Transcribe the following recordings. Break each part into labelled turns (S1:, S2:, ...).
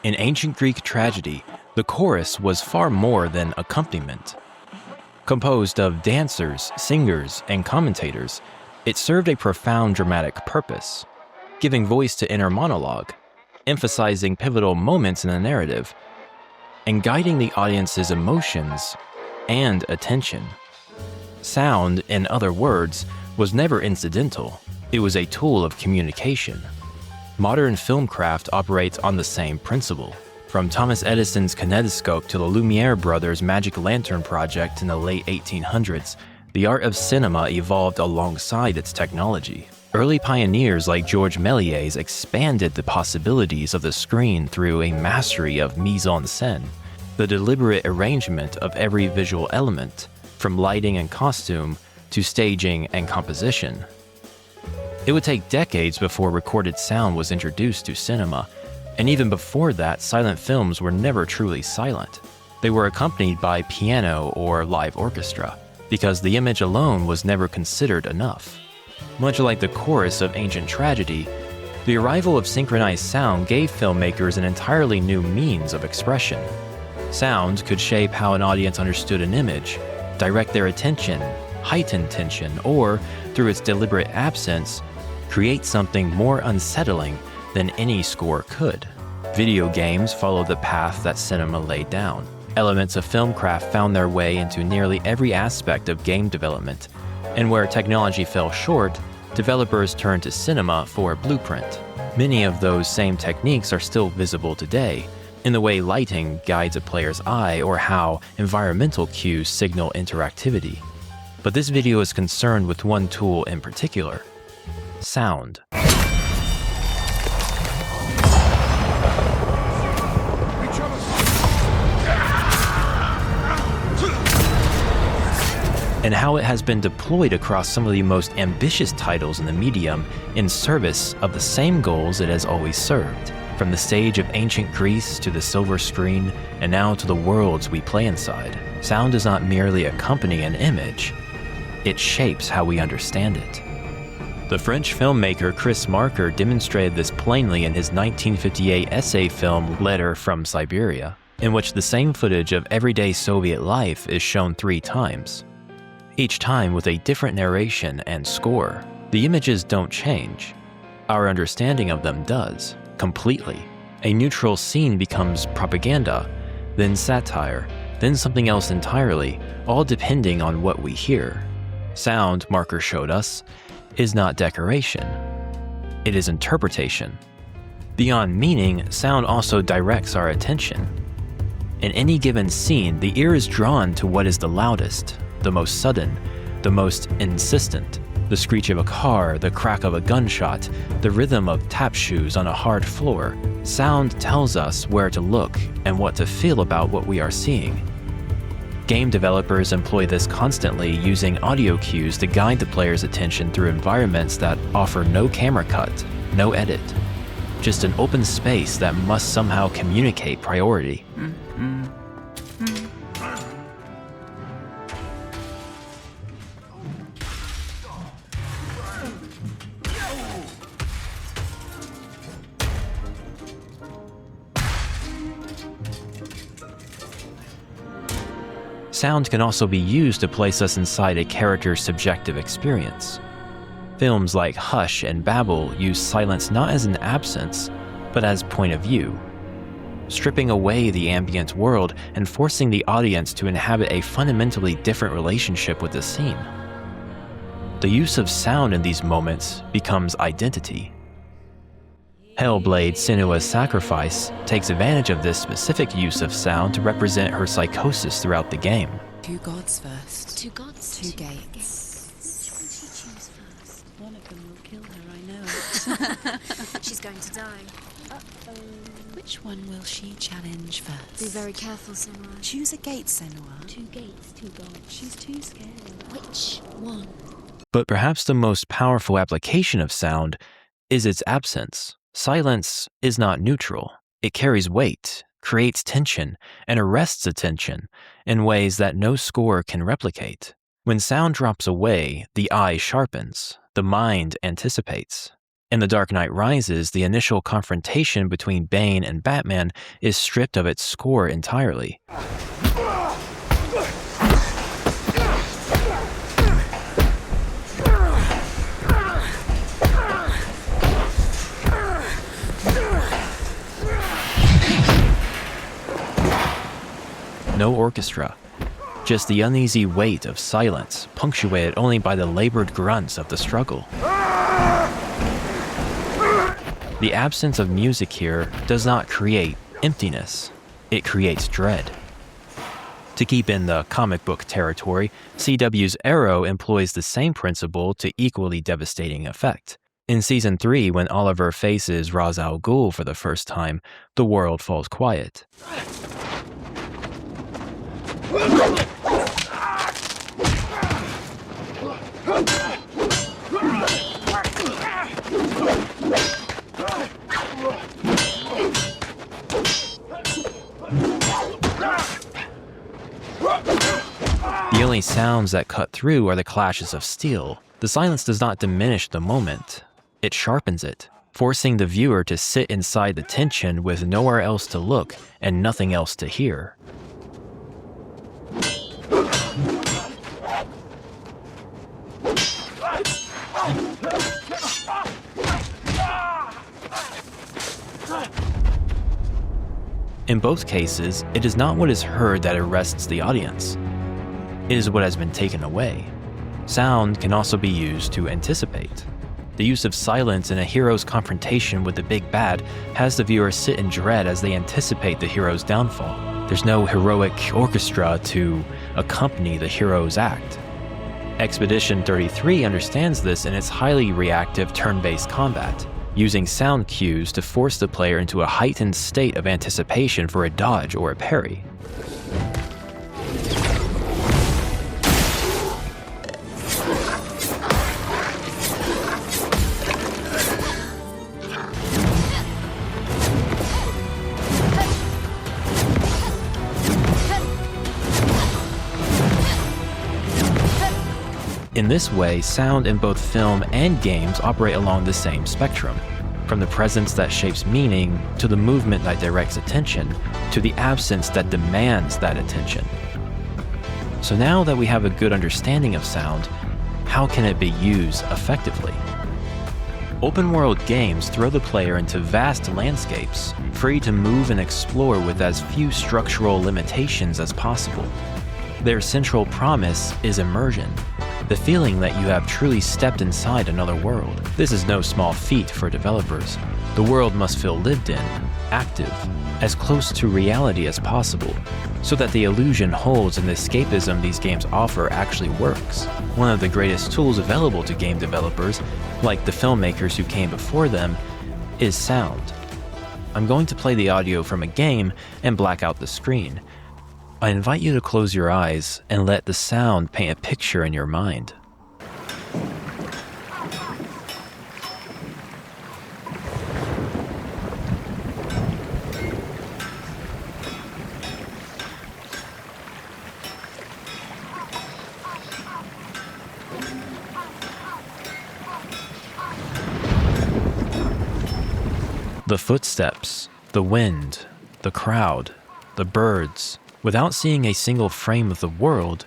S1: In ancient Greek tragedy, the chorus was far more than accompaniment. Composed of dancers, singers, and commentators, it served a profound dramatic purpose, giving voice to inner monologue, emphasizing pivotal moments in the narrative, and guiding the audience's emotions and attention. Sound, in other words, was never incidental. It was a tool of communication. Modern filmcraft operates on the same principle. From Thomas Edison's kinetoscope to the Lumiere brothers' magic lantern project in the late 1800s, the art of cinema evolved alongside its technology. Early pioneers like Georges Méliès expanded the possibilities of the screen through a mastery of mise-en-scène, the deliberate arrangement of every visual element, from lighting and costume to staging and composition. It would take decades before recorded sound was introduced to cinema, and even before that, silent films were never truly silent. They were accompanied by piano or live orchestra, because the image alone was never considered enough. Much like the chorus of ancient tragedy, the arrival of synchronized sound gave filmmakers an entirely new means of expression. Sound could shape how an audience understood an image, direct their attention, heighten tension, or, through its deliberate absence, create something more unsettling than any score could. Video games followed the path that cinema laid down. Elements of filmcraft found their way into nearly every aspect of game development, and where technology fell short, developers turned to cinema for a blueprint. Many of those same techniques are still visible today, in the way lighting guides a player's eye or how environmental cues signal interactivity. But this video is concerned with one tool in particular: sound. And how it has been deployed across some of the most ambitious titles in the medium in service of the same goals it has always served. From the stage of ancient Greece to the silver screen, and now to the worlds we play inside, sound does not merely accompany an image, it shapes how we understand it. The French filmmaker Chris Marker demonstrated this plainly in his 1958 essay film Letter from Siberia, in which the same footage of everyday Soviet life is shown 3 times. Each time with a different narration and score. The images don't change. Our understanding of them does, completely. A neutral scene becomes propaganda, then satire, then something else entirely, all depending on what we hear. Sound, Marker showed us, is not decoration. It is interpretation. Beyond meaning, sound also directs our attention. In any given scene, the ear is drawn to what is the loudest, the most sudden, the most insistent. The screech of a car, the crack of a gunshot, the rhythm of tap shoes on a hard floor. Sound tells us where to look and what to feel about what we are seeing. Game developers employ this constantly, using audio cues to guide the player's attention through environments that offer no camera cut, no edit. Just an open space that must somehow communicate priority. Sound can also be used to place us inside a character's subjective experience. Films like Hush and Babel use silence not as an absence, but as point of view, stripping away the ambient world and forcing the audience to inhabit a fundamentally different relationship with the scene. The use of sound in these moments becomes identity. Hellblade: Senua's Sacrifice takes advantage of this specific use of sound to represent her psychosis throughout the game.
S2: 2 gods first.
S3: 2 gods.
S2: 2 gates.
S3: Which one she choose first?
S2: One of them will kill her, I know.
S3: She's going to die.
S2: Which one will she challenge first?
S3: Be very careful, Senua.
S2: Choose a gate, Senua.
S3: 2 gates, 2 gods.
S2: She's too scared.
S3: Which one?
S1: But perhaps the most powerful application of sound is its absence. Silence is not neutral. It carries weight, creates tension, and arrests attention in ways that no score can replicate. When sound drops away, the eye sharpens, the mind anticipates. In The Dark Knight Rises, the initial confrontation between Bane and Batman is stripped of its score entirely. No orchestra, just the uneasy weight of silence, punctuated only by the labored grunts of the struggle. The absence of music here does not create emptiness, it creates dread. To keep in the comic book territory, CW's Arrow employs the same principle to equally devastating effect. In Season 3, when Oliver faces Ra's al Ghul for the first time, the world falls quiet. The only sounds that cut through are the clashes of steel. The silence does not diminish the moment, it sharpens it, forcing the viewer to sit inside the tension with nowhere else to look and nothing else to hear. In both cases, it is not what is heard that arrests the audience. It is what has been taken away. Sound can also be used to anticipate. The use of silence in a hero's confrontation with the big bad has the viewer sit in dread as they anticipate the hero's downfall. There's no heroic orchestra to accompany the hero's act. Expedition 33 understands this in its highly reactive turn-based combat, using sound cues to force the player into a heightened state of anticipation for a dodge or a parry. In this way, sound in both film and games operate along the same spectrum, from the presence that shapes meaning, to the movement that directs attention, to the absence that demands that attention. So now that we have a good understanding of sound, how can it be used effectively? Open-world games throw the player into vast landscapes, free to move and explore with as few structural limitations as possible. Their central promise is immersion, the feeling that you have truly stepped inside another world. This is no small feat for developers. The world must feel lived in, active, as close to reality as possible, so that the illusion holds and the escapism these games offer actually works. One of the greatest tools available to game developers, like the filmmakers who came before them, is sound. I'm going to play the audio from a game and black out the screen. I invite you to close your eyes and let the sound paint a picture in your mind. The footsteps, the wind, the crowd, the birds. Without seeing a single frame of the world,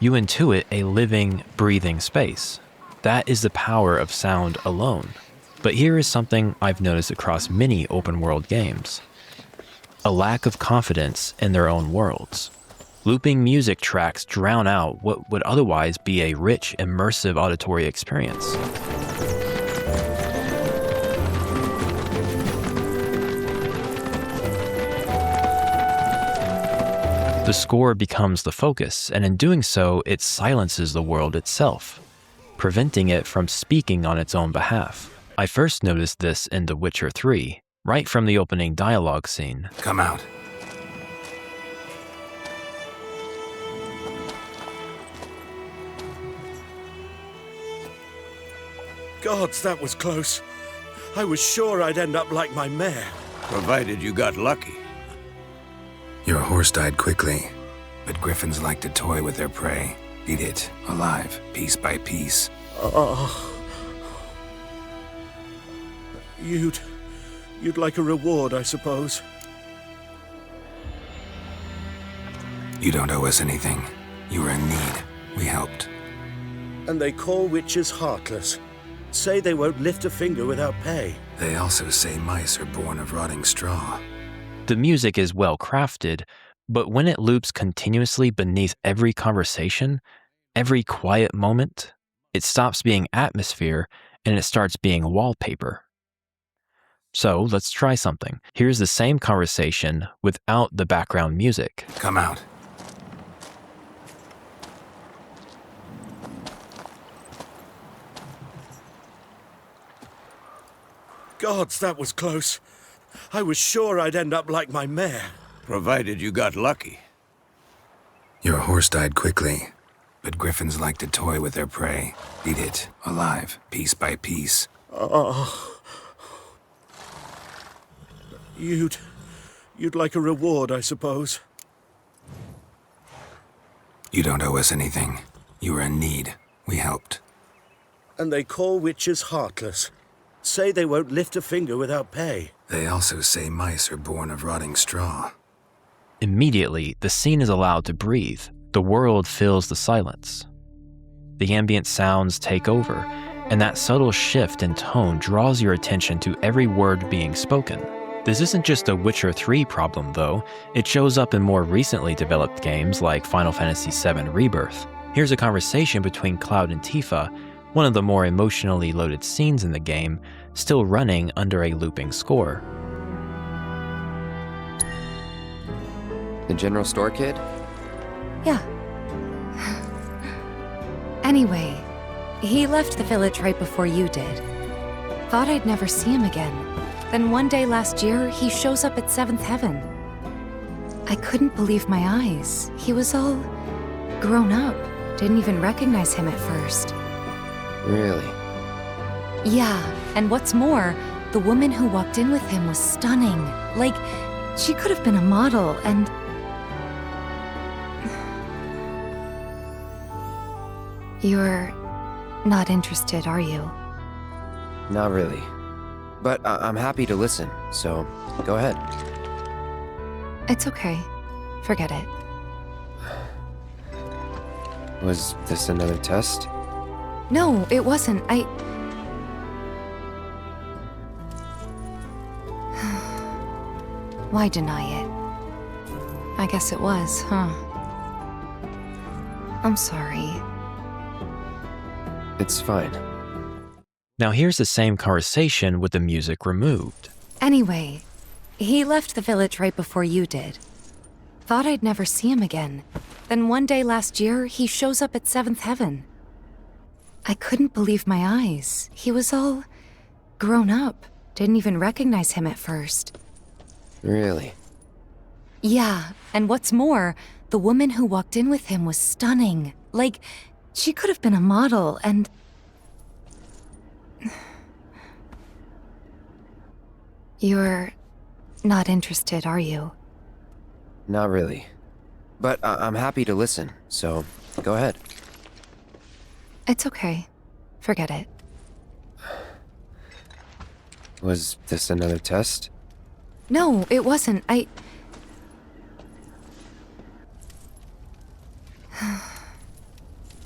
S1: you intuit a living, breathing space. That is the power of sound alone. But here is something I've noticed across many open-world games. A lack of confidence in their own worlds. Looping music tracks drown out what would otherwise be a rich, immersive auditory experience. The score becomes the focus, and in doing so, it silences the world itself, preventing it from speaking on its own behalf. I first noticed this in The Witcher 3, right from the opening dialogue scene.
S4: Come out.
S5: Gods, that was close. I was sure I'd end up like my mare.
S4: Provided you got lucky. Your horse died quickly, but griffins like to toy with their prey. Eat it, alive, piece by piece.
S5: You'd like a reward, I suppose.
S4: You don't owe us anything. You were in need. We helped.
S5: And they call witches heartless. Say they won't lift a finger without pay.
S4: They also say mice are born of rotting straw.
S1: The music is well crafted, but when it loops continuously beneath every conversation, every quiet moment, it stops being atmosphere and it starts being wallpaper. So let's try something. Here's the same conversation without the background music.
S4: Come out.
S5: Gods, that was close. I was sure I'd end up like my mare.
S6: Provided you got lucky.
S4: Your horse died quickly, but griffins like to toy with their prey. Eat it, alive, piece by piece.
S5: Oh. You'd like a reward, I suppose.
S4: You don't owe us anything. You were in need. We helped.
S5: And they call witches heartless. Say they won't lift a finger without pay.
S4: They also say mice are born of rotting straw.
S1: Immediately, the scene is allowed to breathe. The world fills the silence. The ambient sounds take over, and that subtle shift in tone draws your attention to every word being spoken. This isn't just a Witcher 3 problem, though. It shows up in more recently developed games like Final Fantasy VII Rebirth. Here's a conversation between Cloud and Tifa, one of the more emotionally loaded scenes in the game, still running under a looping score.
S7: The general store kid?
S8: Yeah. Anyway, he left the village right before you did. Thought I'd never see him again. Then one day last year, he shows up at 7th Heaven. I couldn't believe my eyes. He was all grown up. Didn't even recognize him at first.
S7: Really?
S8: Yeah, and what's more, the woman who walked in with him was stunning. Like, she could have been a model, and... You're not interested, are you?
S7: Not really. But I'm happy to listen, so go ahead.
S8: It's okay. Forget it.
S7: Was this another test?
S8: No, it wasn't. Why deny it? I guess it was, huh? I'm sorry.
S7: It's fine.
S1: Now here's the same conversation with the music removed.
S8: Anyway, he left the village right before you did. Thought I'd never see him again. Then one day last year, he shows up at 7th Heaven. I couldn't believe my eyes. He was all grown up. Didn't even recognize him at first.
S7: Really?
S8: Yeah, and what's more, the woman who walked in with him was stunning. Like, she could have been a model, and... You're not interested, are you?
S7: Not really. But I'm happy to listen, so go ahead.
S8: It's okay. Forget it.
S7: Was this another test?
S8: No, it wasn't.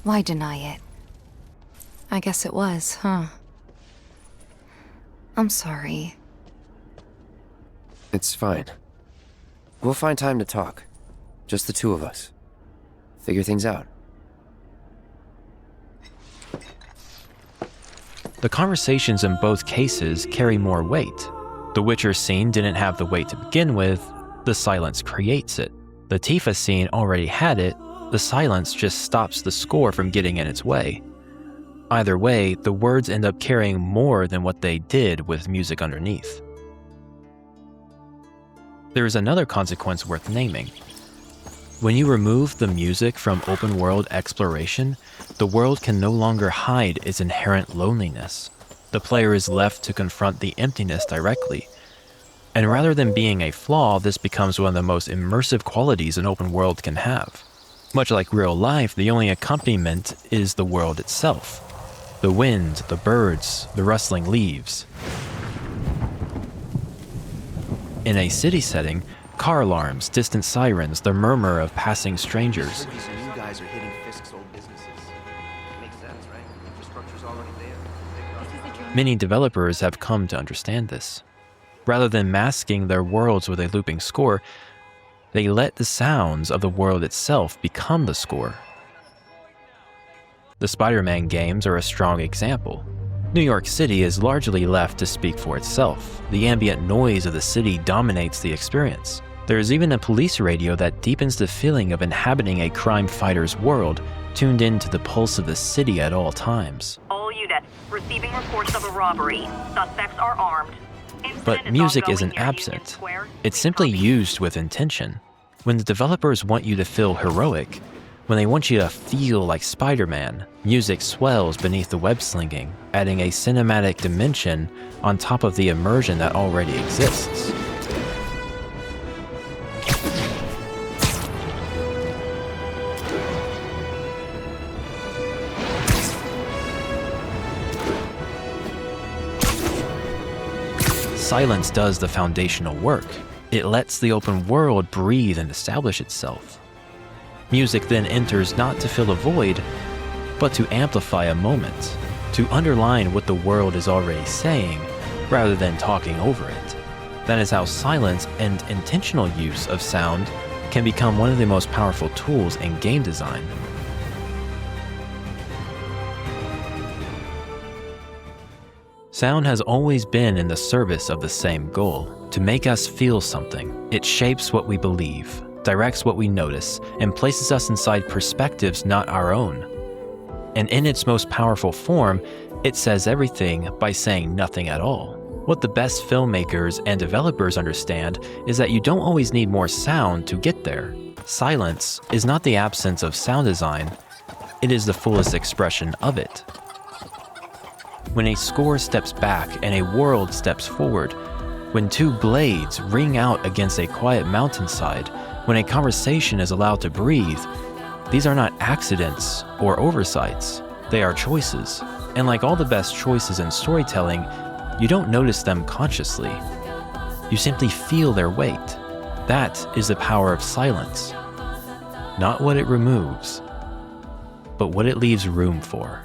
S8: Why deny it? I guess it was, huh? I'm sorry.
S7: It's fine. We'll find time to talk. Just the two of us. Figure things out.
S1: The conversations in both cases carry more weight. The Witcher scene didn't have the weight to begin with, the silence creates it. The Tifa scene already had it, the silence just stops the score from getting in its way. Either way, the words end up carrying more than what they did with music underneath. There is another consequence worth naming. When you remove the music from open-world exploration, the world can no longer hide its inherent loneliness. The player is left to confront the emptiness directly. And rather than being a flaw, this becomes one of the most immersive qualities an open world can have. Much like real life, the only accompaniment is the world itself. The wind, the birds, the rustling leaves. In a city setting, car alarms, distant sirens, the murmur of passing strangers.
S9: These new guys are hitting Fisk's old businesses. Makes sense, right? Infrastructure's already there.
S1: Many developers have come to understand this. Rather than masking their worlds with a looping score, they let the sounds of the world itself become the score. The Spider-Man games are a strong example. New York City is largely left to speak for itself. The ambient noise of the city dominates the experience. There is even a police radio that deepens the feeling of inhabiting a crime fighter's world, tuned into the pulse of the city at all times.
S10: All units receiving reports of a robbery. Suspects are armed.
S1: But music isn't absent. It's simply used with intention. When the developers want you to feel heroic, when they want you to feel like Spider-Man, music swells beneath the web-slinging, adding a cinematic dimension on top of the immersion that already exists. Silence does the foundational work. It lets the open world breathe and establish itself. Music then enters not to fill a void, but to amplify a moment, to underline what the world is already saying, rather than talking over it. That is how silence and intentional use of sound can become one of the most powerful tools in game design. Sound has always been in the service of the same goal, to make us feel something. It shapes what we believe, directs what we notice, and places us inside perspectives not our own. And in its most powerful form, it says everything by saying nothing at all. What the best filmmakers and developers understand is that you don't always need more sound to get there. Silence is not the absence of sound design, it is the fullest expression of it. When a score steps back and a world steps forward, when two blades ring out against a quiet mountainside, when a conversation is allowed to breathe, these are not accidents or oversights, they are choices. And like all the best choices in storytelling, you don't notice them consciously. You simply feel their weight. That is the power of silence. Not what it removes, but what it leaves room for.